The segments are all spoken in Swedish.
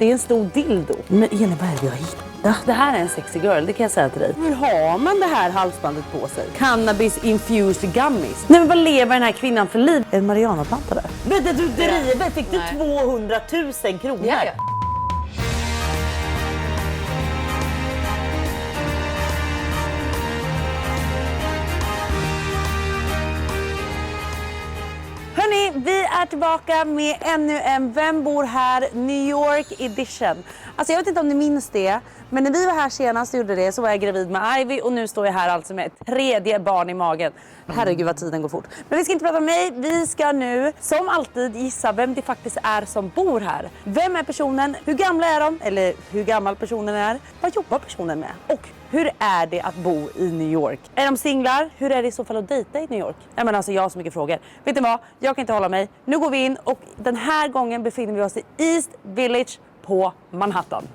Det är en stor dildo. Men Elin, vad är det jag hittar? Det här är en sexy girl, det kan jag säga till dig. Hur har man det här halsbandet på sig? Cannabis infused gummies. Nej, men vad lever den här kvinnan för liv? Är det marijuanaplanta där? Men du driver, fick du 200 000 kronor? Ja. Hörrni, vi är tillbaka med ännu en Vem bor här? New York edition. Alltså jag vet inte om ni minns det, men när vi var här senast och gjorde det så var jag gravid med Ivy och nu står jag här alltså med ett tredje barn i magen. Herregud vad tiden går fort. Men vi ska inte prata om mig, vi ska nu som alltid gissa vem det faktiskt är som bor här. Vem är personen? Hur gamla är de? Eller hur gammal personen är? Vad jobbar personen med? Och hur är det att bo i New York? Är de singlar? Hur är det i så fall att dejta i New York? Men alltså jag har så mycket frågor. Vet ni vad? Jag kan inte hålla mig. Nu går vi in och den här gången befinner vi oss i East Village på Manhattan.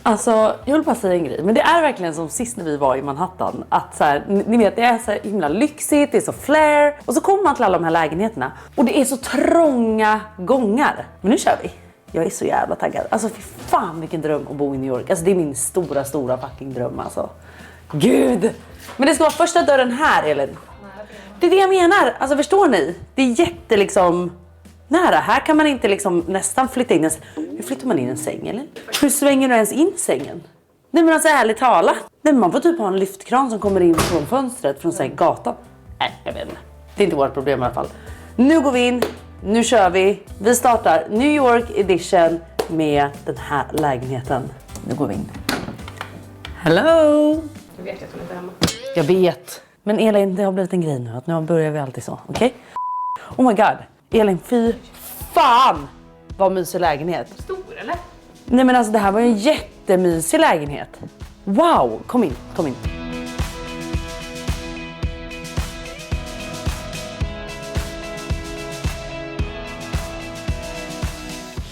Alltså, jag vill bara säga en grej. Men det är verkligen som sist när vi var i Manhattan. Att så här, ni vet, det är så här himla lyxigt, det är så flair. Och så kommer man till alla de här lägenheterna. Och det är så trånga gångar. Men nu kör vi. Jag är så jävla taggad. Alltså fy fan vilken dröm att bo i New York. Alltså det är min stora fucking dröm alltså. Gud! Men det ska vara första dörren här, Elin. Det är det jag menar. Alltså förstår ni? Det är jätte liksom nära. Här kan man inte liksom nästan flytta in en. Hur flyttar man in en säng, eller? Hur svänger du ens in sängen? Nej men alltså ärligt talat. Nej, man får typ ha en lyftkran som kommer in från fönstret från gatan. Nej, jag vet inte. Det är inte vårt problem i alla fall. Nu går vi in. Nu kör vi. Vi startar New York edition med den här lägenheten. Nu går vi in. Hello! Du vet att hon inte är hemma. Jag vet. Men Elin, det har blivit en grej nu. Att nu börjar vi alltid så. Okej? Oh my god. Elin, fy fan vad mysig lägenhet. Stor eller? Nej men alltså det här var ju en jättemysig lägenhet. Wow, kom in.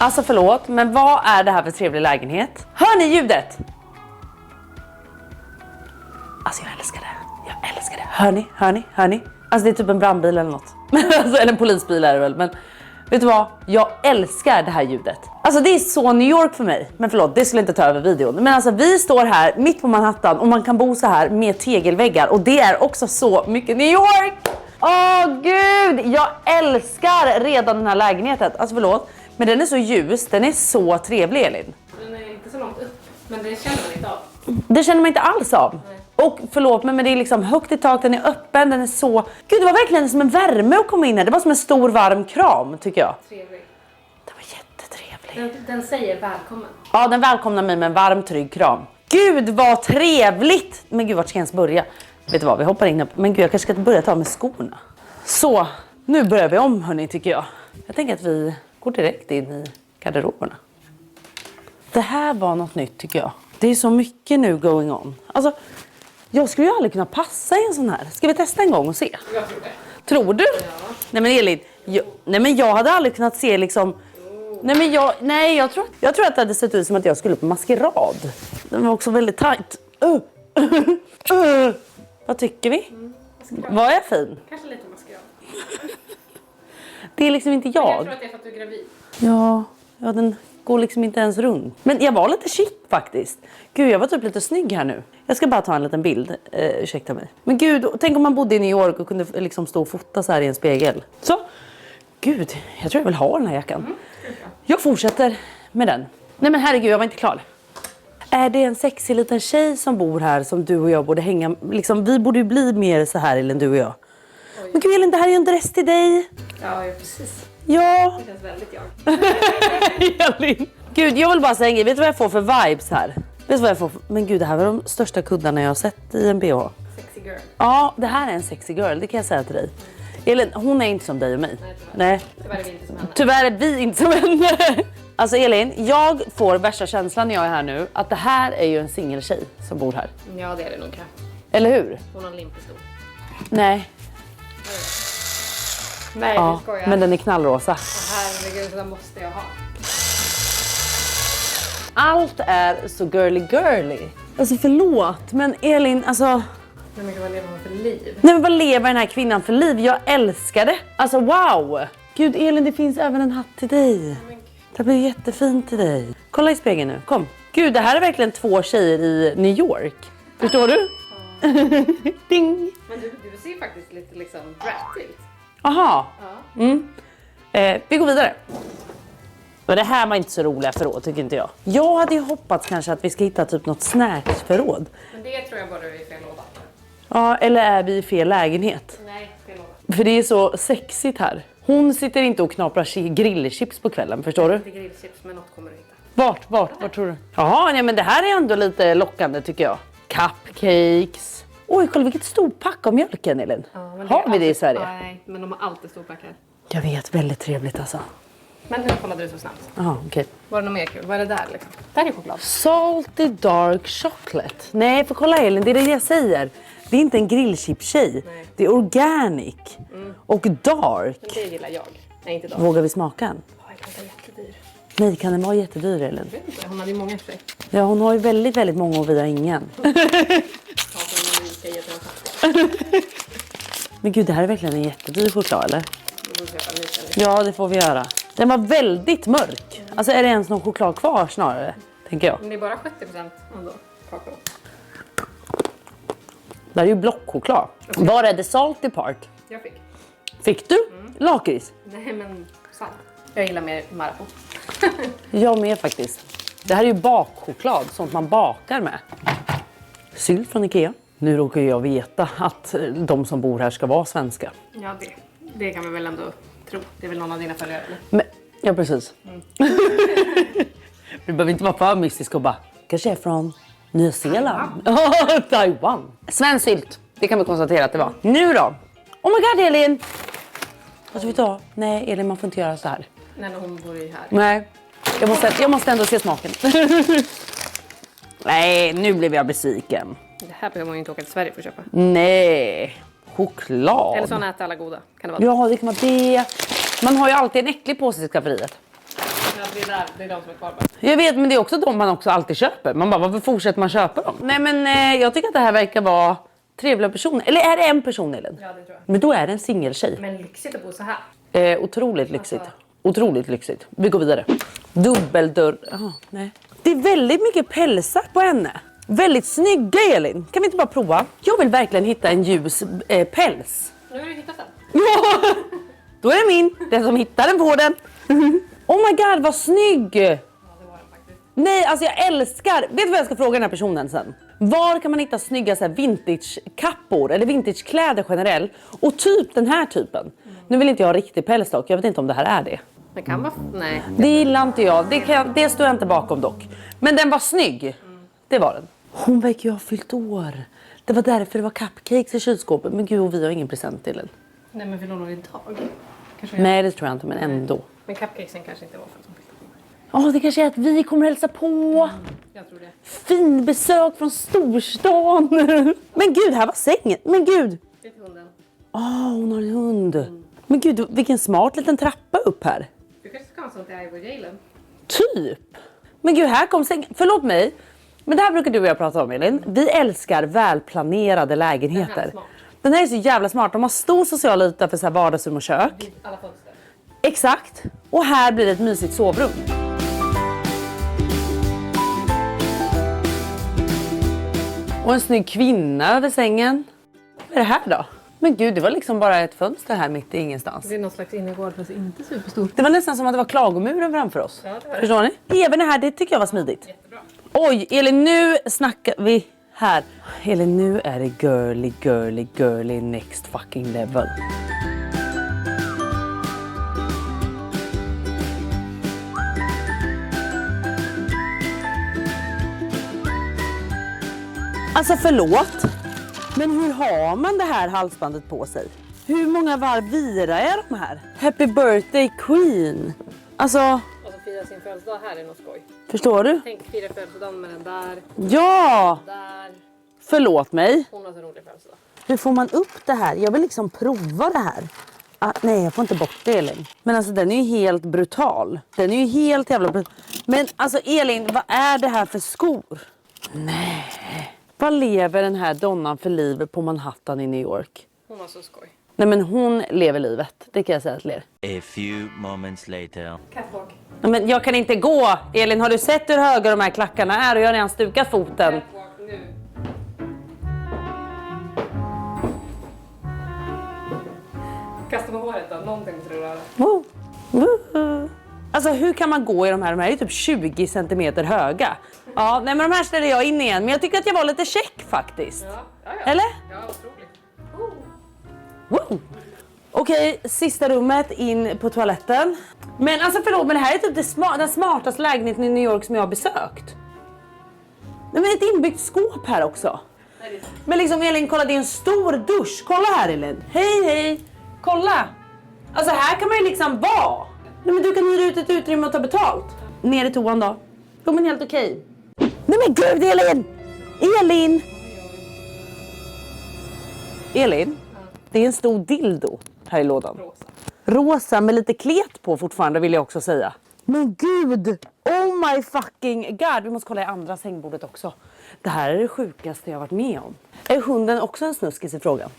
Alltså förlåt, men vad är det här för trevlig lägenhet? Hör ni ljudet? Alltså jag älskar det. Hör ni? Alltså det är typ en brandbil eller något. Alltså, eller en polisbil är det väl, men vet du vad? Jag älskar det här ljudet. Alltså det är så New York för mig. Men förlåt, det skulle inte ta över videon. Men alltså vi står här mitt på Manhattan och man kan bo så här med tegelväggar. Och det är också så mycket New York! Åh gud, jag älskar redan den här lägenheten. Alltså förlåt, men den är så ljus, den är så trevlig Elin. Den är inte så långt upp, men det känner man inte av. Det känner man inte alls av. Nej. Och förlåt men det är liksom högt i tak, den är öppen, den är så... Gud det var verkligen som en värme att komma in här. Det var som en stor varm kram tycker jag. Trevlig. Det var jättetrevlig. Den säger välkommen. Ja, den välkomnar mig med en varm trygg kram. Gud vad trevligt! Men gud vart ska jag ens börja? Vet du vad, vi hoppar in. Men gud jag kanske ska börja ta med skorna. Så, nu börjar vi om hörni tycker jag. Jag tänker att vi går direkt in i garderoberna. Det här var något nytt tycker jag. Det är så mycket nu going on. Alltså, jag skulle ju aldrig kunna passa i en sån här. Ska vi testa en gång och se? Jag tror det. Tror du? Ja. Nej men Elin, jag hade aldrig kunnat se liksom... jag tror att det hade sett ut som att jag skulle på maskerad. Den var också väldigt tajt. Vad tycker vi? Var jag fin? Kanske lite maskerad. Det är liksom inte jag. Jag tror att det är för att du är gravid. Ja, den går liksom inte ens runt. Men jag var lite shit faktiskt. Gud, jag var typ lite snygg här nu. Jag ska bara ta en liten bild. Ursäkta mig. Men gud, tänk om man bodde i New York och kunde liksom stå och fota så här i en spegel. Så. Gud, jag tror jag vill ha den här jackan. Jag fortsätter med den. Nej men herregud, jag var inte klar. Är det en sexig liten tjej som bor här som du och jag borde hänga... Liksom, vi borde ju bli mer så här än du och jag. Oj. Men gud Elin, det här är ju en dress till dig. Ja, precis. Ja. Det känns väldigt jag. Elin. Gud, jag vill bara säga en grej. Vet du vad jag får för vibes här? Vet du vad jag får för... Men gud, det här var de största kuddarna jag har sett i en BH. Sexy girl. Ja, det här är en sexy girl. Det kan jag säga till dig. Elin, hon är inte som dig och mig. Nej. Tyvärr är vi inte som henne. Tyvärr är vi inte som henne. Alltså Elin, jag får värsta känslan när jag är här nu att det här är ju en singeltjej som bor här. Ja, det är det nog. Eller hur? Hon har en limpistol. Nej. Nej, Ja, du skojar. men den är knallrosa. Herregud, det måste jag ha. Allt är så girly. Alltså förlåt, men Elin, alltså... Nej men gud, vad lever hon för liv? Nej men vad lever den här kvinnan för liv? Jag älskar det. Alltså wow. Gud Elin, det finns även en hatt till dig. Det blir jättefint till dig. Kolla i spegeln nu, kom. Gud, det här är verkligen 2 tjejer i New York. Förstår du? Ding! Men du ser faktiskt lite liksom bratty ut. Aha. Ja. Vi går vidare. Men det här var inte så roliga förråd, tycker inte jag. Jag hade ju hoppats kanske att vi ska hitta typ något snacksförråd. Men det tror jag bara är i fel låda. Ja, eller är vi i fel lägenhet? Nej, fel låda. För det är så sexigt här. Hon sitter inte och knaprar grillchips på kvällen, förstår du? Inte grillchips, men något kommer du hitta. Vart tror du? Jaha, nej, men det här är ändå lite lockande tycker jag. Cupcakes. Oj, kolla vilket stort pack av mjölken, Elin. Ja, har vi det i Sverige? Nej, men de har alltid storpack här. Jag vet, väldigt trevligt alltså. Men hur kollade du så snabbt? Jaha, okej. Var det något mer kul? Vad är det där liksom? Där är choklad. Salty dark chocolate. Nej, för kolla Elin, det är det jag säger. Det är inte en grillchip-tjej. Nej. Det är organic och dark. Men det gillar jag. Nej, inte dag. Vågar vi smaka en? Jag kan vara jättedyr. Nej, kan den vara jättedyr, Elin? Jag vet inte, hon hade ju många för sig. Ja, hon har ju väldigt, väldigt många och vi har ingen. Ja, så vi ska ge till en fattig. Men gud, det här är verkligen en jättedyr choklad, eller? Då borde vi köpa en liten. Ja, det får vi göra. Den var väldigt mörk. Alltså, är det ens någon choklad kvar snarare? Tänker jag. Men det är bara 70% ändå. Kakao. Det här är ju blockchoklad. Var är the salty part? Jag fick. Fick du? Lakrits? Nej, men salt. Jag gillar mer Marabou. Jag med faktiskt. Det här är ju bakchoklad, sånt man bakar med. Sylt från Ikea. Nu råkar jag veta att de som bor här ska vara svenska. Ja, det kan vi väl ändå tro. Det är väl någon av dina följare, eller? Men, ja, precis. Du behöver inte vara för mystisk och bara, kanske är från Nya Zeeland. Taiwan. Svensk sylt, det kan vi konstatera att det var. Nu då? Oh my god, Elin! Vad ska vi ta? Nej, Elin, man får inte göra så här. Nej, hon bor ju här. Nej, jag måste ändå se smaken. Nej, nu blev jag besviken. Det här behöver man ju inte åka till Sverige för att köpa. Nej, choklad. Eller så äter alla goda. Kan det vara? Ja, det kan vara det. Man har ju alltid en äcklig påse i skafferiet. Ja, det är de som är kvar bara. Jag vet, men det är också de man också alltid köper. Man bara, varför fortsätter man köpa dem? Nej, men jag tycker att det här verkar vara trevliga personer. Eller är det en person, Elin? Ja, det tror jag. Men då är det en singeltjej. Men lyxigt att bo så här. Otroligt lyxigt. Otroligt lyxigt. Vi går vidare. Dubbeldörr. Nej. Det är väldigt mycket pälsar på henne. Väldigt snygga, Elin. Kan vi inte bara prova? Jag vill verkligen hitta en ljus päls. Nu har du hittat den. Ja, då är det min. Den som hittar den på den. Oh my god, vad snygg. Ja, det var den faktiskt. Nej, alltså jag älskar. Vet du vad jag ska fråga den här personen sen? Var kan man hitta snygga så här vintage-kappor eller vintage-kläder generellt? Och typ den här typen. Nu vill inte jag ha riktig pälsdock. Jag vet inte om det här är det. Det kan vara... Nej. Det gillar inte jag. Det står jag inte bakom dock. Men den var snygg. Det var den. Hon verkar ju ha fyllt år. Det var därför det var cupcakes i kylskåpet. Men gud, vi har ingen present till den. Nej, men vill hon nog idag? Nej, det tror jag inte, men ändå. Men cupcakesen kanske inte var för att hon fyllde år. Ja, det kanske är att vi kommer hälsa på. Jag tror det. Fin besök från storstan. Men gud, här var sängen. Men gud. Det är till hunden. Hon har en hund. Men gud, vilken smart liten trappa upp här. Du kanske ska ha en sån till Ivor Jalen. Typ. Men gud, här kom sängen. Förlåt mig. Men det här brukar du och jag prata om, Elin. Vi älskar välplanerade lägenheter. Den här är smart. Den här är så jävla smart. De har stor social yta för så här vardagsrum och kök. Vid alla fönster. Exakt. Och här blir det ett mysigt sovrum. Och en snygg kvinna över sängen. Vad är det här då? Men gud, det var liksom bara ett fönster här mitt i ingenstans. Det är någon slags innergård fast inte superstor. Det var nästan som att det var klagomuren framför oss. Ja, det var det. Förstår ni? Även det här, det tycker jag var smidigt. Jättebra. Oj, Elin, nu snackar vi här. Elin, nu är det girly next fucking level. Alltså förlåt, men hur har man det här halsbandet på sig? Hur många varv virar är de här? Happy birthday queen. Alltså, Och så fira sin födelsedag här är något skoj. förstår du? Tänk fira födelsedagen med den där. Ja, Där. förlåt mig. Hon har så rolig födelsedag. Hur får man upp det här? Jag vill liksom prova det här. Nej, jag får inte bort det, Elin. Men alltså den är ju helt brutal. Den är ju helt jävla brutal. Men alltså Elin, vad är det här för skor? Nej. Vad lever den här donnan för livet på Manhattan i New York? Hon har så skoj. Nej, men hon lever livet. Det kan jag säga till er. A few moments later. Catwalk. Men jag kan inte gå. Elin, har du sett hur höga de här klackarna är? Och jag har redan stukat foten. Nu. Kasta på håret då, någonting måste du röra. Alltså hur kan man gå i de här? De här är typ 20 centimeter höga. Ja, nej men de här ställer jag in igen. Men jag tycker att jag var lite check faktiskt. Ja. Eller? Ja, otroligt. Wow. Okej, sista rummet in på toaletten. Men alltså förlåt, men det här är typ den smartaste lägenheten i New York som jag har besökt. Nej, men ett inbyggt skåp här också. Men liksom Elin, kolla, det är en stor dusch. Kolla här Elin. Hej. Kolla. Alltså här kan man ju liksom vara. Nej, men du kan hyra ut ett utrymme och ta betalt. Ner i toan då. Jo men helt okej. Nej men gud Elin. Elin. Det är en stor dildo här i lådan. Rosa med lite klet på fortfarande vill jag också säga. Men gud! Oh my fucking god! Vi måste kolla i andra sängbordet också. Det här är det sjukaste jag har varit med om. Är hunden också en snuskis i frågan?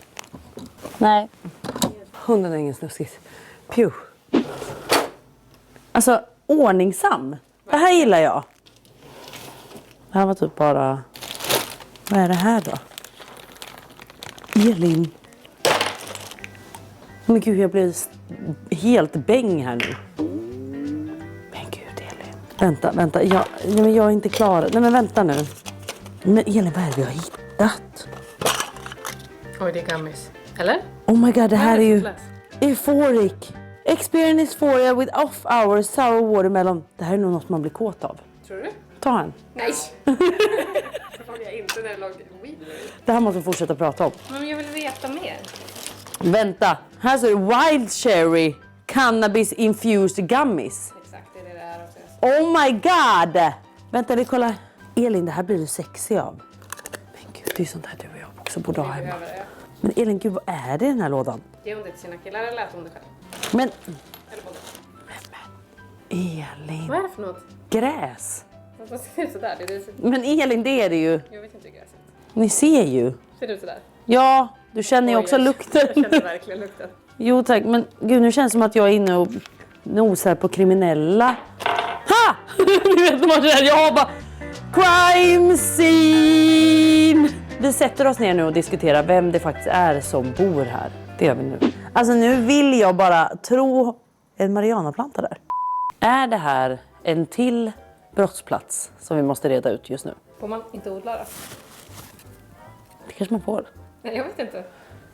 Nej. Hunden är ingen snuskis. Pew. Alltså, ordningsam. Det här gillar jag. Det här var typ bara... Vad är det här då? Elin. Men gud, jag blev helt bäng här nu. Men gud, Elin. Vänta. Jag är inte klar. Nej, men vänta nu. Men Elin, vad är det vi har hittat? Oj, det är gummies. Eller? Oh my god, det här är ju... Läs. Euphoric. Experience euphoria with off hours sour watermelon. Det här är nog något man blir kåt av. Tror du? Ta en. Nej! Det får jag inte när det låg weed. Det här måste vi fortsätta prata om. Men jag vill veta mer. Vänta. Här står det wild cherry cannabis infused gummies. Exakt, det är det här också. Oh my god! Vänta, vi kollar. Elin, det här blir du sexig av. Men gud, det är sånt här du och jag också borde ha hemma. Behöver det. Men Elin, gud, vad är det i den här lådan? Ge hon det till sina killar eller äter hon det själv? Men Eller både. Elin, Vad är det för något? gräs. Vad ser det ut sådär? Det är Men Elin, det är det ju. jag vet inte hur gräset. Ni ser ju. Ser det ut sådär? Ja, du känner ju också lukten. Jag känner verkligen lukten. Jo tack, men gud, nu känns det som att jag är inne och nosar på kriminella. Ha! Du vet vad det är, jag bara... Crime scene! Vi sätter oss ner nu och diskuterar vem det faktiskt är som bor här. Det gör vi nu. Alltså nu vill jag bara tro en marijuanaplanta där. Är det här en till brottsplats som vi måste reda ut just nu? Får man inte odla då? Det kanske man får. Nej, jag vet inte.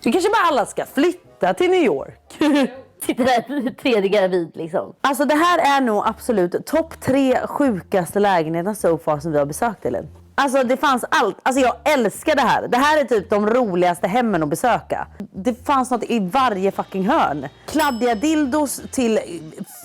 Vi kanske bara alla ska flytta till New York. Sitter där tredje gravid liksom. Alltså det här är nog absolut topp 3 sjukaste lägenheterna so far som vi har besökt, Elin. Alltså det fanns allt. Alltså jag älskar det här. Det här är typ de roligaste hemmen att besöka. Det fanns något i varje fucking hörn. Kladdiga dildos till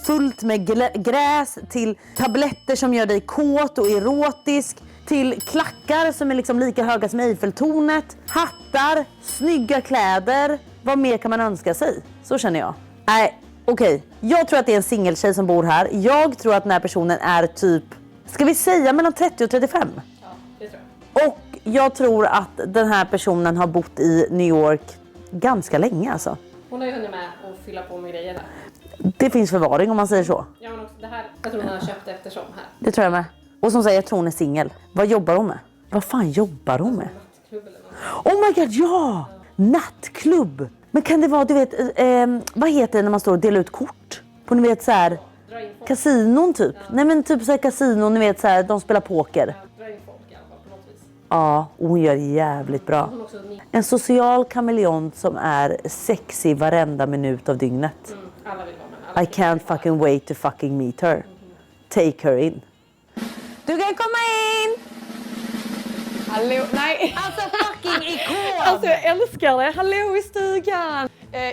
fullt med gräs, till tabletter som gör dig kåt och erotisk, till klackar som är liksom lika höga som Eiffeltornet, hattar, snygga kläder. Vad mer kan man önska sig? Så känner jag. Nej, okej. Jag tror att det är en singeltjej som bor här. Jag tror att den här personen är typ, ska vi säga mellan 30 och 35? Ja, det tror jag. Och jag tror att den här personen har bott i New York ganska länge alltså. Hon har ju hunnit med att fylla på med grejer här. Det finns förvaring om man säger så. Ja, men också det här. Jag tror hon har köpt eftersom här. Det tror jag med. Och som säger, jag tror hon är singel. Vad jobbar hon med? Vad fan jobbar hon med? Nattklubb eller något. Oh my god, ja! Nattklubb. Men kan det vara, du vet, vad heter det när man står och delar ut kort? På ni vet så här, Dra in folk. kasinon typ. Nej men typ så här kasinon, ni vet så här, de spelar poker. Dra in folk i alla fall på något vis. Ja, och hon gör det jävligt bra. Hon också ny. En social kameleont som är sexig varenda minut av dygnet. Alla vill vara med. I can't fucking wait to fucking meet her. Take her in. Du kan komma in! Hallå, nej. Alltså fucking ikon! Alltså jag älskar det. Hallå i stugan.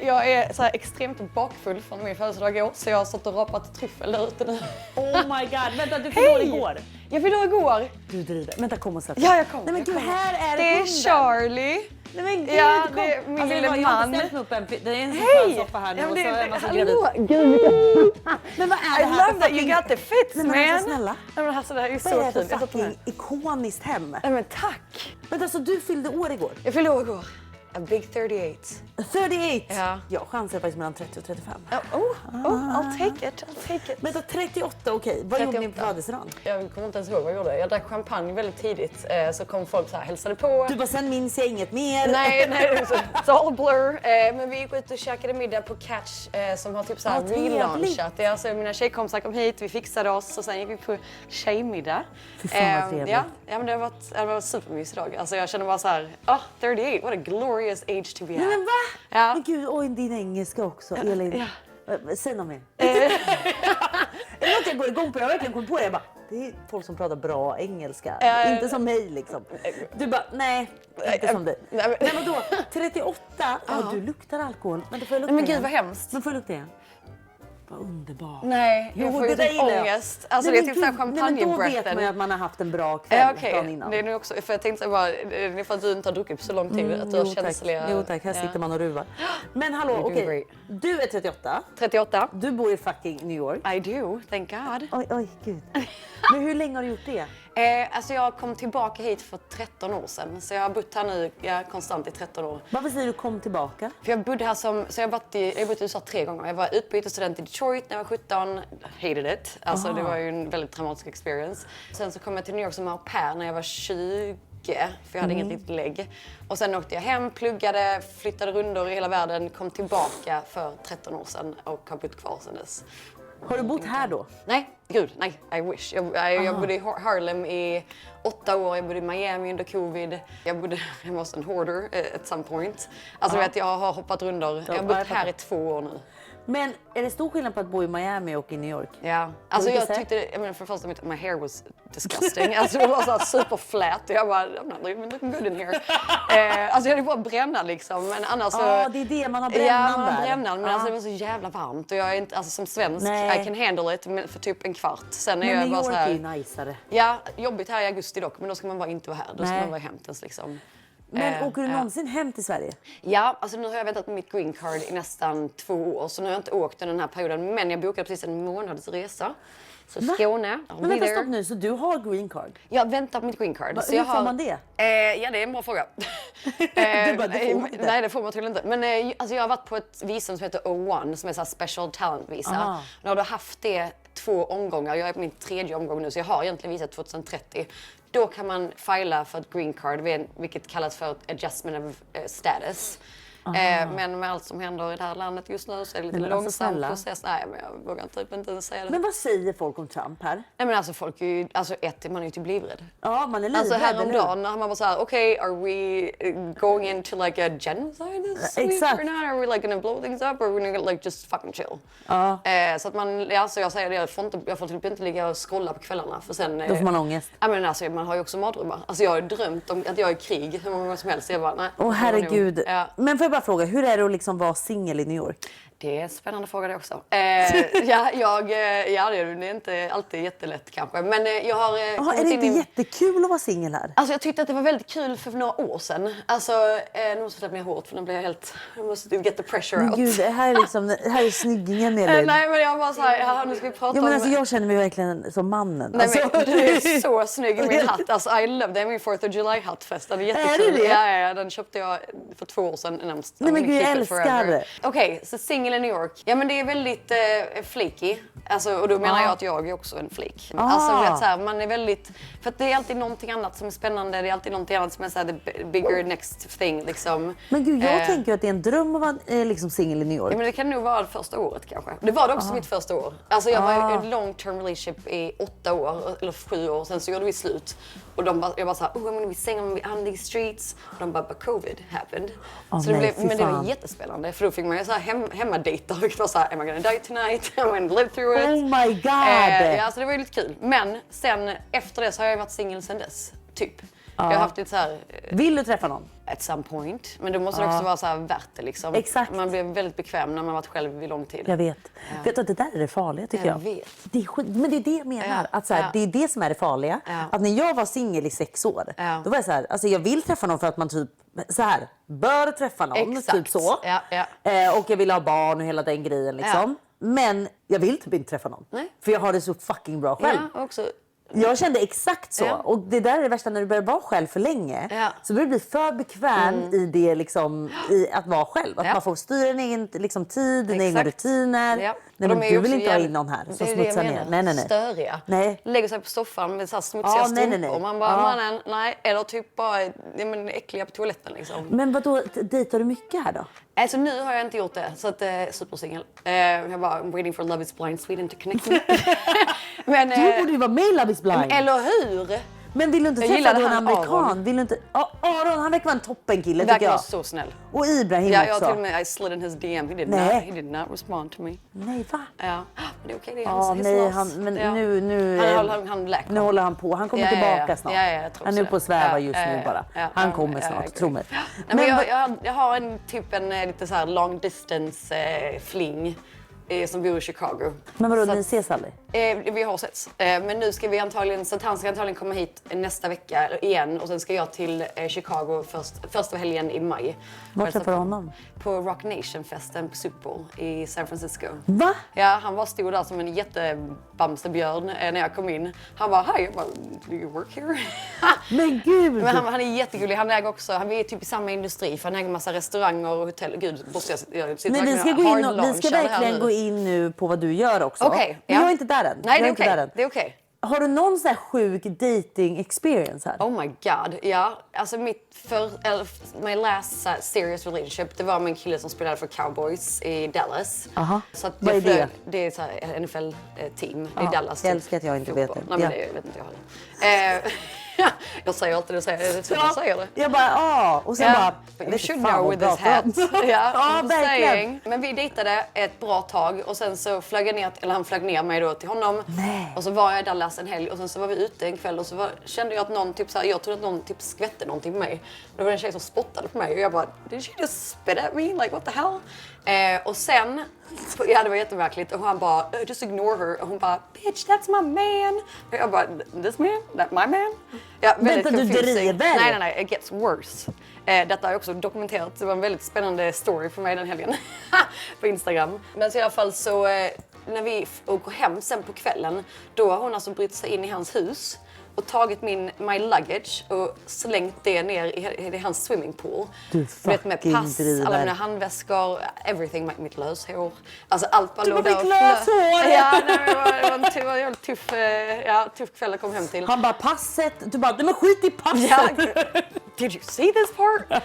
Jag är så här extremt bakfull från min födelsedag igår, så jag har stått och rapat tryffel där ute nu. Oh my god, vänta, du fyllde år igår. Jag fyllde år igår. Du driver. Vänta, kom och sätt dig. Ja, jag kommer. Nej men gud, jag kommer. här är Det är hunden. Charlie. Nej men gud, Ja, kom. det är min Alltså, lille jag har man. inte ställt mig upp en, det är en Hej! soffa här nu Ja, och men så är man så hallå. gravid. Gud. Men vad är I det här love that you got the fits, Nej, man. men alltså, snälla. Nej, men alltså, det här är Vad är så det för fint. Jag satt fucking med. ikoniskt hem? Nej men tack. Men alltså du fyllde år igår. Jag fyllde år igår. A big 38. 38? Ja. Jag chansar faktiskt mellan 30 och 35. I'll take it. Men då 38, okej. Vad gjorde ni på födelsedagen? Jag kommer inte ens ihåg vad jag gjorde. Jag drack champagne väldigt tidigt. Så kom folk så här, hälsade på. Du bara, sen minns jag inget mer. Nej, it's all blur. Men vi gick ut och käkade middag på Catch som har typ såhär relaunchat. Ja, alltså mina tjejkompisar kom hit, vi fixade oss och sen gick vi på tjejmiddag. Fy fan vad trevligt. Ja, men det var supermysigt idag. Alltså jag känner bara såhär, 38, what a glorious age to be at. Nej, men va? Ja. Men gud, oj din engelska också, Elin. Säg något mer. Är det något jag går igång på? Jag har verkligen kommit på det. Jag bara, det är folk som pratar bra engelska. Inte som mig liksom. Du bara, nej, inte som dig. Nej, vadå? 38? Ja, du luktar alkohol. Men, får jag lukta Men gud igen? vad hemskt. Men får jag lukta igen? Vad underbart. Nej, jag får ju typ ångest. Alltså nej, det är typ såhär champagnebreath. Då vet man ju att man har haft en bra kväll dagen innan. Det är nu också, för jag tänkte bara, det är för att du inte har druckit på så lång tid. Att du har känsliga... Jo tack, här sitter man och ruvar. Men hallå, okej. Du är 38. 38. Du bor i fucking New York. I do, thank God. Oj, gud. Men hur länge har du gjort det? Alltså jag kom tillbaka hit för 13 år sedan. Så jag har bott här nu konstant i 13 år. Varför säger du kom tillbaka? För jag bodde här så jag har bott i USA 3 gånger. Jag var utbytesstudent i Detroit när jag var 17. Hated it. Alltså det var ju en väldigt traumatisk experience. Sen så kom jag till New York som au pair när jag var 20. För jag hade inget riktigt lägg. Och sen åkte jag hem, pluggade, flyttade rundor i hela världen. Kom tillbaka för 13 år sedan och har bott kvar sedan dess. Har du bott här då? Nej, gud, nej. I wish. Jag bodde i Harlem i 8 år. Jag bodde i Miami under covid. Jag bodde hemma hos en hoarder at some point. Alltså du vet, jag har hoppat rundor. Jag har bott här i 2 år nu. Men är det stor skillnad på att bo i Miami och i New York? Ja, alltså jag tyckte, för första my hair was disgusting. Alltså det var så här superflat och jag bara, I'm not looking good in here. Alltså jag hade bara bränna liksom, men annars så... Ja, det är det, man har brännan där. Ja, man har där. brännan, men alltså det var så jävla varmt och jag är inte, alltså som svensk, I can handle it för typ en kvart. Sen är jag bara så här... Men New York är ju najsare. Ja, jobbigt här i augusti dock, men då ska man bara inte vara här. Då ska man vara hämtens liksom. Men åker du någonsin hem till Sverige? Ja, alltså nu har jag väntat på mitt green card i nästan 2 år. Så nu har jag inte åkt den här perioden. Men jag bokade precis en månads resa. Så Skåne. Men vänta, stopp nu. Så du har green card? Jag väntar på mitt green card. Hur får man det? Ja, det är en bra fråga. Du bara, det får man inte. Nej, det får man tydligen inte. Men alltså, jag har varit på ett visum som heter O1 som är så här special talent visa. Jag har då haft det 2 omgångar. Jag är på min 3:e omgång nu så jag har egentligen visat 2030. Då kan man fila för ett green card, vilket kallas för adjustment of status. Men med allt som händer i det här landet just nu så är det lite långsam process. Nej, men jag vågar inte ens säga det. Men vad säger folk om Trump här? Nej, men alltså folk är ju, man är ju typ livrädd. Ja, man är livrädd. Alltså häromdagen när man var såhär, okej, are we going into like a genocide this week or not? Are we like gonna blow things up or are we gonna like just fucking chill? Så att man, så jag säger det, jag får typ inte ligga och scrolla på kvällarna för sen... Då får man ångest. Ja, men alltså man har ju också mardrömmar. Alltså jag har drömt om att jag är i krig hur många gånger som helst. Så jag bara, nej. Åh herregud. Men får jag bara fråga, hur är det att liksom vara singel i New York? Det är en spännande fråga det också. Det är inte alltid jättelätt kanske. Men jag har... är det inte jättekul att vara singel här? Alltså jag tyckte att det var väldigt kul för några år sedan. Alltså, nu måste jag släppa ner hårt för nu blir jag helt... Jag måste get the pressure out. Gud, det här är liksom, det här är snyggingen Elin. Nej, men jag var så här, nu ska vi prata men alltså jag känner mig verkligen som mannen. Nej, alltså. men du är så snygg i min hatt. Alltså, I love det. är min 4th of July-hattfest. Den är jättekul. Är det det? Ja, den köpte jag för 2 år sedan. Nej, men gud, jag älskar det. Okej, så single i New York. Ja, men det är väldigt flaky. Alltså, och då menar jag att jag är också en flik. Alltså, vet, så här, man är väldigt... För att det är alltid någonting annat som är spännande. Det är alltid någonting annat som är så här, the bigger next thing. Liksom. Men gud, jag tänker att det är en dröm att vara liksom singel i New York. Ja, men det kan nog vara det första året kanske. Det var det också mitt första år. Alltså jag var i en long term relationship i 8 år, eller 7 år. Sen så gjorde vi slut. Och jag bara såhär, I'm gonna be single on these streets. Och de bara, but covid happened. Så det men det var jättespännande. För då fick man ju såhär hemmadejta. Och det var såhär, am I gonna die tonight? Am I gonna live through it? Oh my god! Ja, så det var ju lite kul. Men sen, efter det så har jag varit singel sen dess. Typ. Jag har haft lite såhär... Vill du träffa någon? At some point. Men det måste också vara så här värt det liksom. Exakt. Man blir väldigt bekväm när man varit själv i lång tid. Jag vet. Vet du att det där är det farliga tycker jag. Vet. Det är men det är det jag menar. Att så här, det är det som är det farliga. Att när jag var singel i 6 år. Då var jag så här, alltså jag vill träffa någon för att man typ så här bör träffa någon. Exakt. Typ så. Och jag vill ha barn och hela den grejen liksom. Men jag vill typ inte träffa någon. Nej. För jag har det så fucking bra själv. Ja, också Jag kände exakt så. Ja. Och det där är det värsta när du börjar vara själv för länge. Ja. Så börjar du bli för bekväm i det liksom, i att vara själv. Att man får styra din egen liksom, tid, dina egna rutiner. Ja. Nej, Och men de är du ju vill också inte ha in någon här som det är det jag smutsar ner. menar. Nej. Störiga. Nej. Lägger sig på soffan med så här smutsiga strumpor. Man bara, mannen, nej. Eller typ bara äckliga på toaletten liksom. Men vadå, dejtar du mycket här då? Alltså nu har jag inte gjort det, så att supersingel. Jag bara, I'm waiting for Love is blind Sweden to connect me. Men, Du borde ju vara med i Love is blind. eller hur? Men vill du inte Jag träffa gillade då en han amerikan? Aron. Vill du inte... Aron, han verkar vara en toppenkille tycker Verkar vara jag. så snäll. Och Ibrahim Ja, jag också. till och med I slid in his DM. He did not respond to me. Nej, va? Ja, men det är okej. Det är Ja, hans nej, loss. han, men Ja. nu läker. nu håller han på. Han kommer tillbaka snart. Ja, jag tror han är så. på att sväva Ja, just nu bara. ja, Han ja, kommer ja, snart, jag tro mig. Nej, men jag har en lite så här long distance fling som bor i Chicago. Men vadå, Så ni att- ses aldrig? Vi har setts. Men nu ska vi antagligen, så att han ska antagligen komma hit nästa vecka igen och sen ska jag till Chicago första helgen i maj. Var träffar du honom? På Rock Nation-festen på Super Bowl i San Francisco. Va? Ja, han stod där som en jättebamsebjörn när jag kom in. Han bara, hi, jag bara, do you work here? Men gud! Men han är jättegullig. Han äger också, han är typ i samma industri för han äger massa restauranger och hotell. Gud, måste jag sitta Nej, vi ska, verkligen gå hard in och, vi launch ska av det här verkligen nu. gå in nu på vad du gör också. Okej, Men ja. jag är inte där än. Nej, Jag det är inte där okej. än. Det är okej. Har du någon sån här sjuk dating experience här? Oh my god, ja. Alltså my last serious relationship, det var med en kille som spelade för Cowboys i Dallas. Aha. Så att Vad är det? Det är så här NFL-team i Ja, Dallas. jag älskar att jag inte vet fotboll. det. Nej, men Ja. det vet inte jag heller. Jag säger alltid det, jag säger det. Jag bara, och sen bara... But jag you vet should inte fan know vad with this jag hat. pratar om. Ja, Ja, I'm verkligen. saying. Men vi dejtade ett bra tag och sen så flög jag ner, eller han flög ner mig då till honom. Nej. Och så var jag i Dallas en helg och sen så var vi ute en kväll och så kände jag att någon typ så här, jag trodde att någon typ skvätte någonting på mig. Det var en tjej som spottade på mig och jag bara, did she just spit at me? Like what the hell? Och sen, ja det var jättemärkligt och han bara, just ignore her. Och hon bara, bitch that's my man. Och jag bara, this man? That my man? Ja, väldigt Vänta, du confusing. driver? Nej, it gets worse. Detta är också dokumenterat. Det var en väldigt spännande story för mig den helgen på Instagram. Men så i alla fall så när vi åker hem sen på kvällen, då har hon alltså brutit sig in i hans hus och tagit my luggage och slängt det ner i hans swimmingpool. Du med fucking pass, driver. alla mina handväskor, everything, mitt löshår. Alltså allt bara Du låg var där mitt och löshår! Ja, nej, det var en jävligt tuff kväll jag kom hem till. Han bara, passet. Du bara, nej men skit i passet. Ja, did you see this part?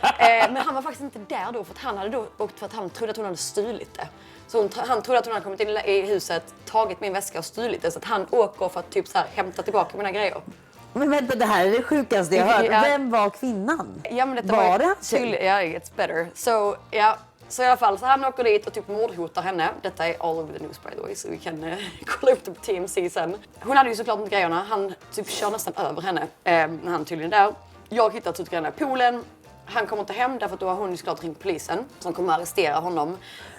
Men han var faktiskt inte där då för att han hade då åkt för att han trodde att hon hade stulit det. Så han trodde att hon hade kommit in i huset, tagit min väska och stulit det. Så att han åker för att typ så här hämta tillbaka mina grejer. Men vänta, det här är det sjukaste jag hört. Ja. Vem var kvinnan? Ja, men detta var det ju hans tjej? Ja, it's better. Så i alla fall, så han åker dit och typ mordhotar henne. Detta är all over the news by the way, så vi kan kolla upp det på TMZ sen. Hon hade ju såklart inte grejerna. Han typ kör nästan över henne när han tydligen är där. Jag hittar ut grejerna i poolen. Han kommer inte hem därför att då har hon ju såklart ringt polisen som kommer att arrestera honom.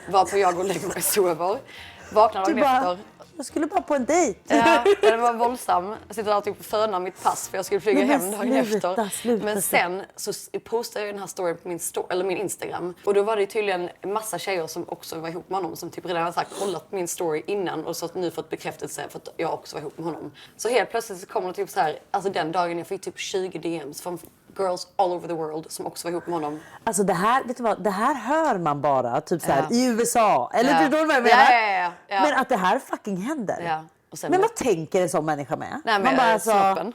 Varpå jag går och lägger mig och sover. Vaknar dagen efter. Jag skulle bara på en dejt. Ja, det var våldsam. Jag sitter där och typ fönar mitt pass för jag skulle flyga Men hem dagen sluta, efter. sluta. Men sen så postade jag den här storyn på min Instagram. Och då var det tydligen en massa tjejer som också var ihop med honom som typ redan hade sagt, kollat min story innan och så nu fått bekräftelse för att jag också var ihop med honom. Så helt plötsligt så kommer det typ så här, alltså den dagen jag fick typ 20 DMs från girls all over the world som också var ihop med honom. Alltså det här, vet du vad, det här hör man bara typ så här, Ja. i USA. Eller Ja. förstår du vad jag menar? Ja. Men att det här fucking händer. Ja. Och sen Men vad tänker en sån människa med? Nej, men man bara alltså, snoppen.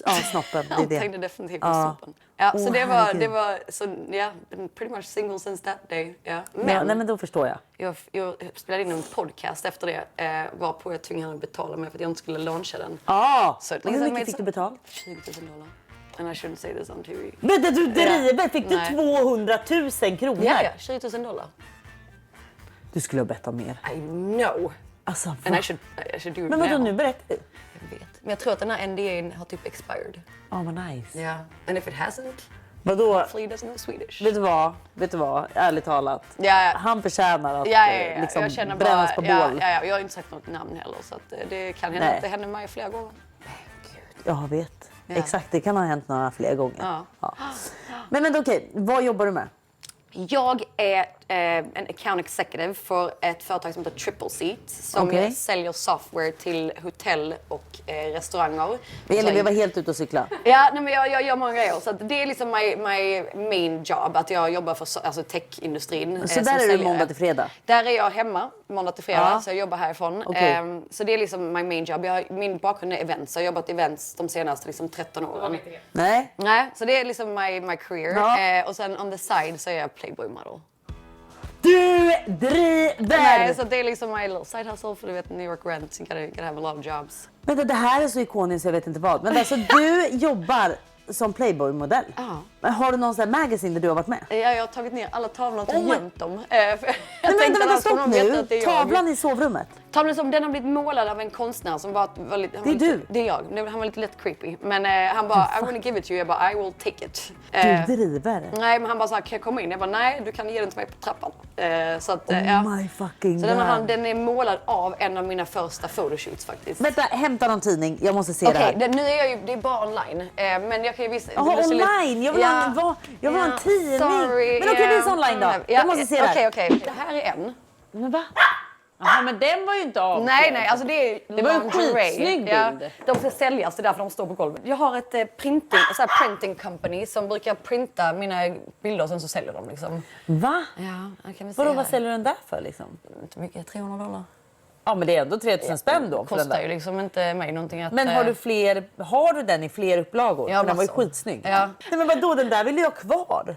Ja, snoppen. Det är Han det. tänkte definitivt på Ja. snoppen. Ja, så Åh, det herregud. var så ja, been pretty much single since that day. Ja. Men Ja, nej men då förstår jag. jag spelade in en podcast efter det varpå jag tvingade honom betala mig för att jag inte skulle launcha den. Ja, Så och hur mycket fick du betalt? $20,000. And I shouldn't say this on TV. Men du driver, fick du Nej. 200 000 kronor? Ja, $20,000. Du skulle ha bett om mer. I know. Alltså, And va? I should do it Men vadå, now. nu berättar du? Jag vet. Men jag tror att den här NDA:n har typ expired. Ja, vad nice. Ja. And if it hasn't, Vadå? hopefully he doesn't know Swedish. Vet du vad? Ärligt talat. Ja. Han förtjänar att Ja. liksom Jag känner brännas bara, på bål. ja. Jag har inte sagt något namn heller så att det kan hända Nej. att det händer mig flera gånger. Jag vet. Ja. Exakt, det kan ha hänt några fler gånger. Ja. Men okej, vad jobbar du med? Jag är en account executive för ett företag som heter Triple Seat som säljer software till hotell och restauranger. Vi var helt ute och cykla. Ja, nej, men jag gör många grejer. Så att det är liksom my main job, att jag jobbar för techindustrin. Så där är du måndag till fredag? Där är jag hemma måndag till fredag, så jag jobbar härifrån. Så det är liksom my main job. Min bakgrund är events, så jag har jobbat events de senaste liksom 13 åren. Nej, så det är liksom my career. Och sen on the side så är jag Playboy model. Du driver! Nej, så det är liksom my little side hustle, för du vet New York rent, you gotta have a lot of jobs. Vänta, det här är så ikoniskt så jag vet inte vad. Men alltså du jobbar som Playboy-modell. Har du någon sån här magazine där du har varit med? Ja, jag har tagit ner alla tavlorna och gömt dem. Vänta, stopp nu. Tavlan i sovrummet. Tavlan som den har blivit målad av en konstnär som var lite... Det är du? Det är jag. Han var lite lätt creepy. Men han bara, I wanna give it to you. Jag bara, I will take it. Du driver. Nej, men han bara så här, kan jag komma in? Jag bara, nej, du kan ge den till mig på trappan. Så att, My fucking så God. den är målad av en av mina första photoshoots faktiskt. Vänta, hämta någon tidning. Jag måste se det här. Nu är jag ju, det är bara online. Men jag kan ju visa... online? Jag vill ha en tidning. Sorry, men okej, visa online då. Jag måste se det här. Okej. Det här är en. Men va? Jaha, men den var ju inte av. Nej, alltså det var en skitsnygg bild. De ska säljas, det är därför de står på golvet. Jag har ett printing company som brukar printa mina bilder och sen så säljer de liksom. Va? Ja, kan vi se. Vadå, vad säljer du den där för liksom? Inte mycket, $300. Ja, men det är ändå 3000 spänn då. Kostar ju liksom inte mig någonting att... Men har du den i fler upplagor? Ja, för den var ju skitsnygg. Ja. Nej, men vadå, den där vill jag ha kvar.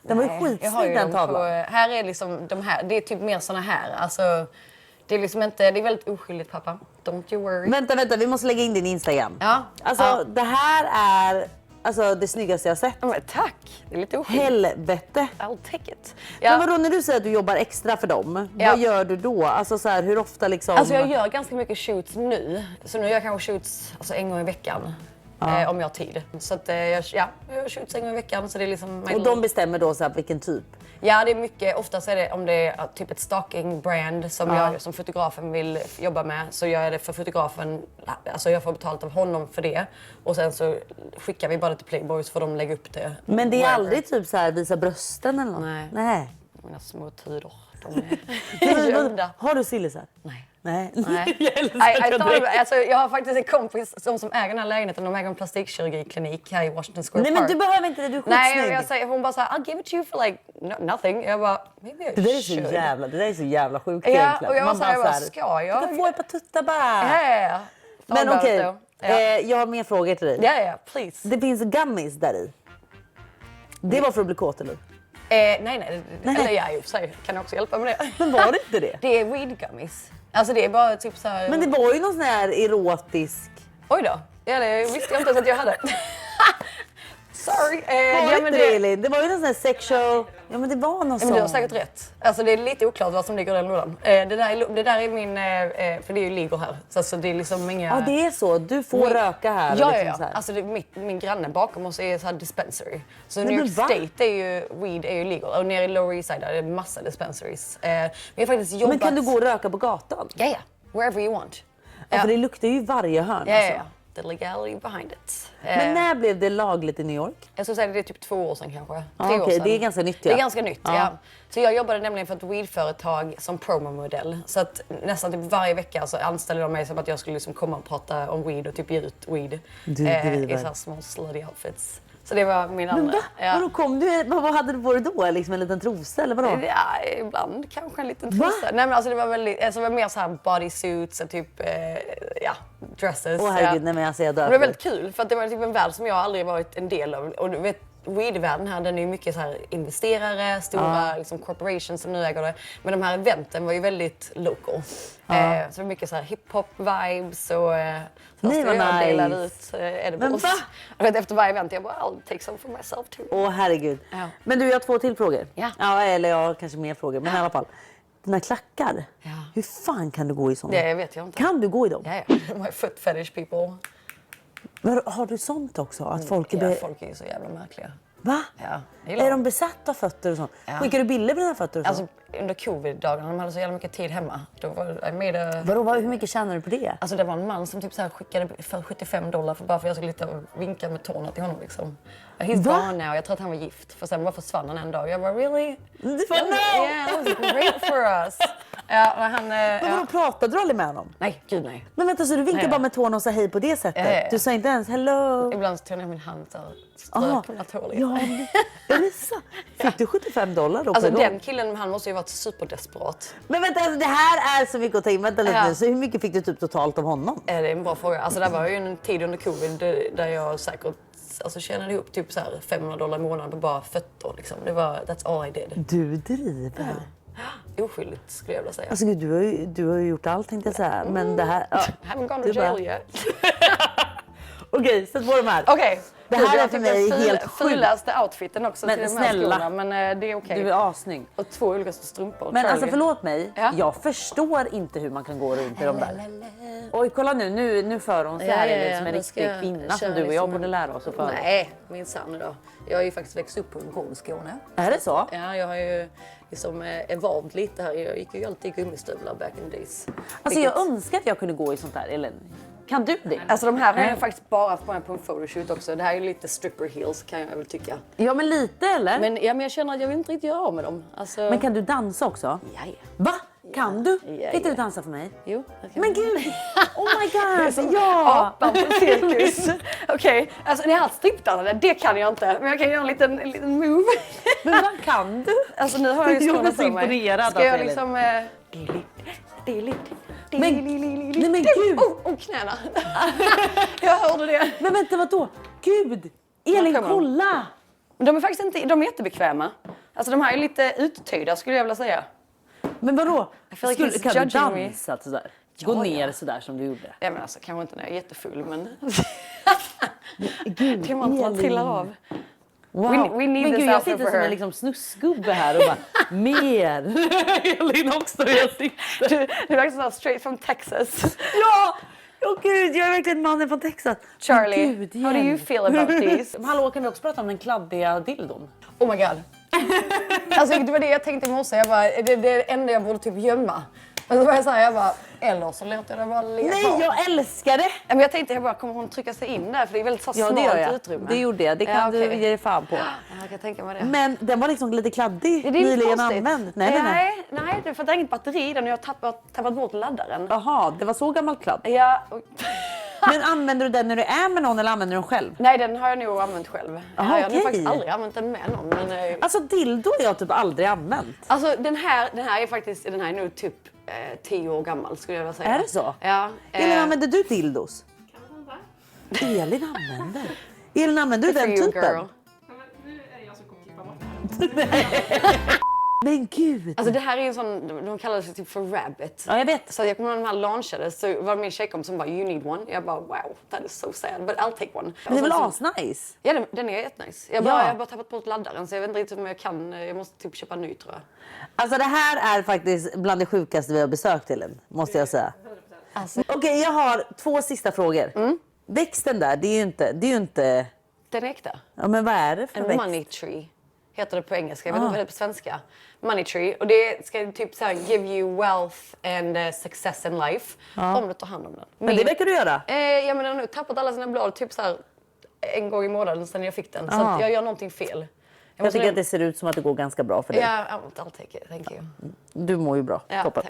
Den var ju skitsnygg den tavlan. Här är liksom de här, det är typ mer såna här. Alltså, det är liksom inte, det är väldigt oskyldigt pappa. Don't you worry. Vänta, vi måste lägga in din Instagram. Ja. Alltså, det här är det snyggaste jag sett. Men tack, det är lite oskyldigt. Helvete. I'll take it. Men vadå, när du säger att du jobbar extra för dem, vad gör du då? Alltså så här, hur ofta liksom? Alltså jag gör ganska mycket shoots nu. Så nu gör jag kanske shoots en gång i veckan. Om jag har tid. Så att jag gör shoots en gång i veckan. Så det är liksom och de bestämmer då så här, vilken typ? Ja, det är mycket. Oftast är det om det är typ ett stalking-brand som fotografen vill jobba med, så gör jag det för fotografen. Alltså jag får betalt av honom för det. Och sen så skickar vi bara till Playboy så får de lägga upp det. Men det är aldrig typ så här visa brösten eller något? Nej. Mina små tudor, de är gömda. Har du sillisar? Nej. Nej. Jag har faktiskt en kompis som äger den här lägenheten. De äger en plastikkirurgiklinik här i Washington Square Park. Nej, men du behöver inte det, du är skitsnygg. Nej, hon bara såhär, I'll give it to you for like nothing. Jag bara, maybe I should. Det där är så jävla sjukt egentligen. egentligen. Och jag var såhär, ska jag? Du kan få ett par tuttar bara. Ja. Men okej, jag har mer frågor till dig. Ja, please. Det finns gummies där i. Det var för att bli kåt, eller? Nej. Eller jag i och för sig kan också hjälpa med det. Men var det inte det? Det är weed gummies. Alltså det är bara typ så här... Men det var ju någon sån här erotisk... Oj då. Ja, det visste jag inte ens att jag hade. Sorry. Det var ju någon sån här sexual... Ja, men det var någon sån. Men du har säkert rätt. Alltså det är lite oklart vad som ligger i den lådan. Det där är min... för det är ju ligger här. Så alltså, det är liksom inga... Ja, det är så. Du får röka här. Ja, liksom så här. Alltså min granne bakom oss är så här dispensary. Så New York State är ju... Weed är ju legal. Och nere i Lower East Side är det massa dispensaries. Vi har faktiskt jobbat... Men kan du gå och röka på gatan? Ja. Wherever you want. Ja, för det luktar ju varje hörn. Ja. The legality behind it. Men när blev det lagligt i New York? Jag skulle säga det är typ 2 år sedan kanske. 3 år Okej, sedan. det är ganska nytt. Det är ganska nytt, ja. Så jag jobbade nämligen för ett weedföretag som promomodell. Så att nästan typ varje vecka så anställde de mig som att jag skulle liksom komma och prata om weed och typ ge ut weed. I så här small slutty outfits. Så det var min andra. Men då kom du, vad hade du på dig då? Liksom en liten trosa eller vadå? Ja, ibland kanske en liten trosa. Nej, men alltså det var väldigt, alltså det var mer så här bodysuits och typ, dresses. Åh herregud, nej men alltså jag dör. Det var väldigt kul för att det var typ en värld som jag aldrig varit en del av. Och du vet, weed-världen här, den är ju mycket så här investerare, stora liksom corporations som nu äger det. Men de här eventen var ju väldigt local. Så det var mycket så här hip-hop-vibes och Nej, vad jag nice. delade ut edibles. Jag vet, efter varje event jag bara, I'll take some for myself too. Åh herregud. Ja. Men du, jag har 2 till frågor. Ja. Eller jag har kanske mer frågor, men i alla fall. Dina klackar, hur fan kan du gå i sådana? Det vet jag inte. Kan du gå i dem? Ja. My foot fetish people. Men har du sånt också? Att folk Folk är ju så jävla märkliga. Va? Ja, jag gillar Är dem. de besatta av fötter och sånt? Ja. Skickar du bilder på dina fötter och sånt? Alltså under covid-dagarna, de hade så jävla mycket tid hemma. Då var I made a... Hur mycket tjänar du på det? Alltså det var en man som typ så här skickade för $75 bara för att jag skulle lite vinka med tårna till honom liksom. He's gone now. Jag tror att han var gift. För sen bara försvann han en dag. Jag bara really? Yeah, that was great for us. Ja, han... Men vadå, pratade du aldrig med honom? Nej, gud nej. Men vänta, så du vinkar Nej. bara med tårna och sa hej på det sättet? Ja. Du sa inte ens hello? Ibland så tog jag ner min hand och Aha. strök på naturligt. Ja, är det så? Fick du $75 då Alltså per den gång? killen, han måste ju varit superdesperat. Men vänta, alltså, det här är så mycket att ta in. Vänta lite Ja. nu. Så hur mycket fick du typ totalt av honom? Det är en bra fråga. Alltså det var ju en tid under covid där jag säkert tjänade ihop typ så här $500 i månaden på bara fötter liksom. Det var, that's all I did. Du driver. Oskyldigt skulle jag vilja säga. Alltså gud, du har ju gjort allt tänkte jag säga. Men det här... Ja. Haven't gone Du to bara- jail yet. Okej, sätt på de här. Okej. Det här är Jag för fick mig den helt sjukt. fulaste outfiten också Men till de här snälla. skorna. Men det är okej. Du är assnygg. Och 2 olika strumpor. Men Charlie. alltså förlåt mig, Ja. jag förstår inte hur man kan gå runt i de där. Oj, kolla nu för hon sig Ja, här ja, ja, som en nu riktig ska jag kvinna köra som du och jag liksom borde lära oss att föra. Nej, minsann då. Jag har ju faktiskt växt upp på en gård i Skåne. Är det så? Ja, jag har ju liksom evolved lite här. Jag gick ju alltid i gummistövlar back in the days. Alltså jag önskar att jag kunde gå i sånt där, Elin. Kan du det? Alltså de här har jag faktiskt bara haft på mig på en photoshoot också. Det här är ju lite stripper heels kan jag väl tycka. Ja men lite eller? Men jag känner att jag vill inte riktigt göra av med dem. Alltså... Men kan du dansa också? Ja. Va? Kan du? Ja, Kan inte ja. du dansa för mig? Jo, jag kan. Men gud! Oh my god! Ja! Apan på cirkus. Okej, alltså det här strippdansande, det kan jag inte. Men jag kan göra en liten move. Men vad kan du? Alltså nu har jag ju Jag skorna är så på mig. imponerad Ska jag av Elin. liksom... Nej men gud! Oh, knäna. Jag hörde det. Men vänta, vadå? Gud! Elin, kommer de? kolla! De är faktiskt inte, de är jättebekväma. Alltså de här är lite uttöjda skulle jag vilja säga. Men vadå? I feel like he's Kan du judging me. dansa sådär? Gå Ja, ner ja. sådär som du gjorde. Ja men alltså kanske inte när jag är jättefull men... Gud, det är man Elin. trillar av. Wow. We need men this gud, jag outfit sitter for som her. en liksom snuskgubbe här och bara mer. Elin också, jag sitter. Du verkar såhär straight from Texas. Ja! Åh gud, jag är verkligen mannen från Texas. Charlie, Men gud, how do you feel about these? Hallå, kan vi också prata om den kladdiga dildon? Oh my god. Alltså det var det jag tänkte i morse. Jag bara, det är det enda jag borde typ gömma. Men så var jag såhär, jag bara, eller så låter jag det bara ligga Nej, kvar. jag älskar det! Men jag tänkte, kommer hon trycka sig in där? För det är väldigt så Ja, det gör smalt jag. utrymme. Det gjorde jag. Det kan du okej. ge dig fan på. Ja, jag kan tänka mig det. Men den var liksom lite kladdig, Det är inte nyligen konstigt. använd. Nej, det är för att det är inget batteri i den och jag har tappat bort laddaren. Jaha, det var så gammal kladd. Ja, Men använder du den när du är med någon eller använder du den själv? nej, den har jag nog använt själv. Aha, Jag har nog okej. faktiskt aldrig använt den med någon. Men, Alltså dildo har jag typ aldrig använt. alltså den här är nog typ 10 år gammal skulle jag vilja säga. Är det så? Ja. Elin, använder du dildos? Elin använder du for den you, typen? girl. Nu är det jag som kommer klippa bort det här. Men gud! Alltså det här är en sån, de kallar det typ för rabbit. Ja, jag vet. Så jag kommer ihåg när de här launchades så var det min tjejkompis som bara you need one. Jag bara wow, that is so sad but I'll take one. Men det är väl Och så- asnice? Ja, den är jättenice. Jag Ja. har bara tappat bort laddaren så jag vet inte riktigt om jag kan. Jag måste typ köpa en ny tror jag. Alltså det här är faktiskt bland det sjukaste vi har besökt Elin, måste jag säga. Alltså, Okej, jag har 2 sista frågor. Växten där, det är ju inte... den är äkta. Ja, men vad är det för En växt? money tree heter det på engelska. Jag vet inte vad det är på svenska. Money tree. Och det ska typ så här give you wealth and success in life. Om du tar hand om den. Men det verkar du göra. Ja men den har nog tappat alla sina blad typ så här en gång i månaden sedan jag fick den. Så att jag gör någonting fel. Jag tycker att det ser ut som att det går ganska bra för dig. Ja, I'll take it. Thank you. Du mår ju bra. Ja, Toppen.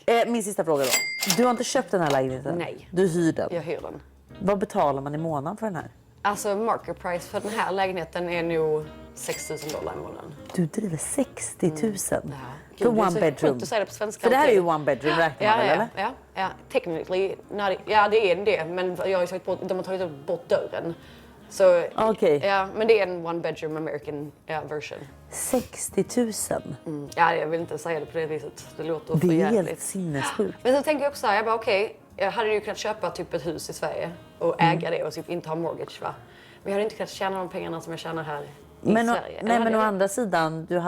tack. Min sista fråga då. Du har inte köpt den här lägenheten? Nej. Du hyr den. Jag hyr den. Vad betalar man i månaden för den här? Alltså market price för den här lägenheten är nog $6,000 i månaden. Du driver 60 000 Gud, för det är one så bedroom. sjukt att säga det på svenska. För det här är alltid. ju one bedroom räknar man väl eller? Ja. Technically, ja det är det. Men jag har tagit bort, de har tagit bort dörren. Så, Okej. ja, men det är en one bedroom American version. 60 000? Ja, jag vill inte säga det på det viset. Det låter för Det är helt jävligt. sinnessjukt. Men så tänker jag också så här, jag bara okej, jag hade ju kunnat köpa typ ett hus i Sverige och äga det och typ inte ha mortgage va. Men jag hade inte kunnat tjäna de pengarna som jag tjänar här i Men, Sverige. nej, men å jag... andra sidan, du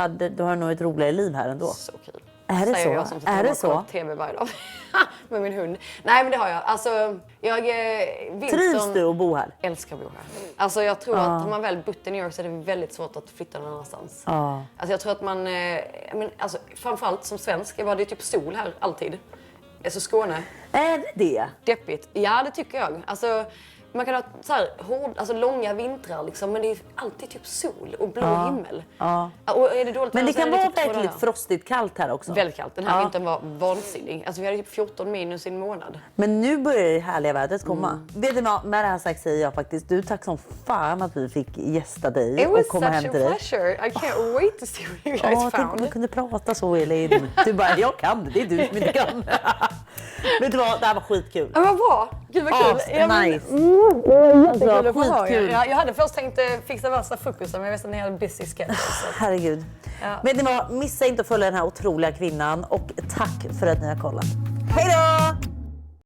har nog ett roligare liv här ändå. Så kul. Är det säger så? Jag som sitter Är det och kollar så? på TV varje dag. Med min hund. Nej men det har jag. Alltså, Trivs du att bo här? Älskar att bo här. Alltså jag tror att har man väl bott i New York så är det väldigt svårt att flytta någon annanstans. Alltså jag tror att man, men alltså framförallt som svensk, det är typ sol här alltid. Alltså Skåne. Är det? Deppigt. Ja det tycker jag. Alltså man kan ha så här alltså långa vintrar liksom, men det är alltid typ sol och blå himmel. Och är det dåligt Men det så är kan vara typ 2 verkligen dagar. frostigt kallt här också. Väldigt kallt. Den här vintern var vansinnig. Alltså vi hade typ 14 minus i en månad. Men nu börjar det härliga vädret komma. Vet du vad, med det här sagt säger jag faktiskt, du tack som fan att vi fick gästa dig It was och komma hem such a till dig. pleasure. I can't wait to see what you guys Tänk om found. du kunde prata så Elin. Du bara, jag kan, det är du som inte kan. Vet du vad, det här var skitkul. Ja, vad bra! Gud vad kul! Nice. Jättekul att få höra. skitkul. Jag hade först tänkt fixa värsta frukosten men jag visste att ni hade busy schedule. Herregud. Vet ni vad, missa inte att följa den här otroliga kvinnan och tack för att ni har kollat. Hej då!